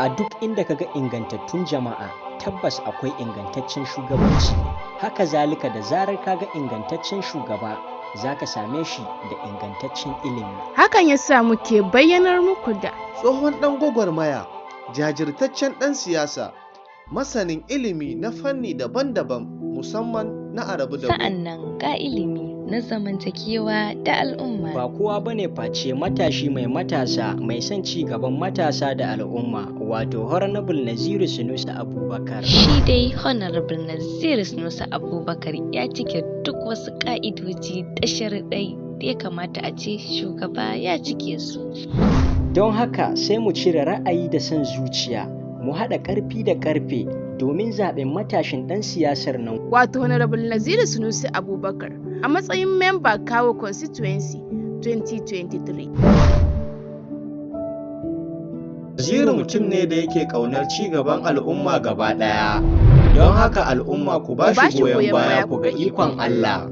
A duk inda kaga ingantattun jama'a, tabbas akwai ingantaccen shugabanci. Haka zalika da zarar kaga ingantaccen shugaba, zaka same shi da ingantaccen ilimi. Hakan yasa muke bayyanar muku da tsohon ɗan gwagwarmaya, jajirtaccen ɗan siyasa, masanin ilimi na fanni daban-daban musamman na arabu da sa'annan ga ilimi na zamantakewa da al'umma. Ba kowa bane face matashi mai matasa mai son ci gaban matasa da al'umma, wato Honorable Naziru Sunusi Abubakar. Shi dai Honorable Naziru Sunusi Abubakar ya cike duk wasu ka'idoji da sharaɗai da ya kamata a ce shugaba ya cike su. Don haka sai mu cire ra'ayi da son zuciya, mu haɗa ƙarfi da ƙarfe domin zaɓen matashin ɗan siyasar nan. wato Honorable Naziru Sunusi Abubakar a matsayin member Kawo Constituency 2023. Naziru mutum ne da yake ƙaunar ci gaban al'umma gaba ɗaya. Don haka al'umma ku ba shi goyon baya ku ga ikon Allah.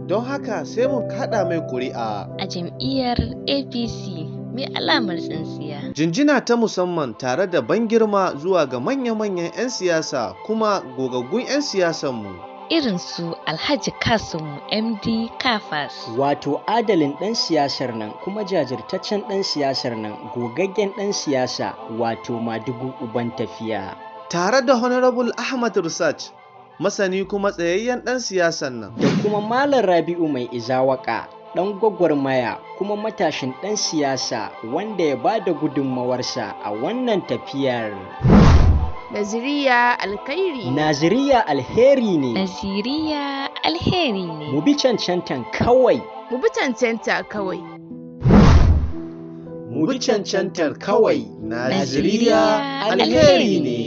Don haka sai mu kaɗa mai ƙuri'a A jam'iyyar APC mai alamar tsintsiya. Jinjina ta musamman tare da ban girma zuwa ga manya-manyan 'yan siyasa kuma gogaggun 'yan siyasanmu. Irin su Alhaji Kasimu MD Kafas. Wato adalin ɗan siyasar nan kuma jajirtaccen ɗan siyasar nan, gogaggen ɗan siyasa, wato Madugu Uban Tafiya. Tare da Honorable Ahmad Research, masani kuma tsayayyen ɗan siyasan nan. Da kuma Malam Rabi'u Mai Izawaka, ɗan gwagwarmaya kuma matashin ɗan siyasa wanda ya ba da gudunmawarsa a wannan tafiyar. Naziriya Alkhairi. Naziriya alheri ne. Naziriya alheri ne. Mu bi cancantan kawai. Mu bi cancanta kawai. Mu bi cancantar kawai. Naziriya alheri ne.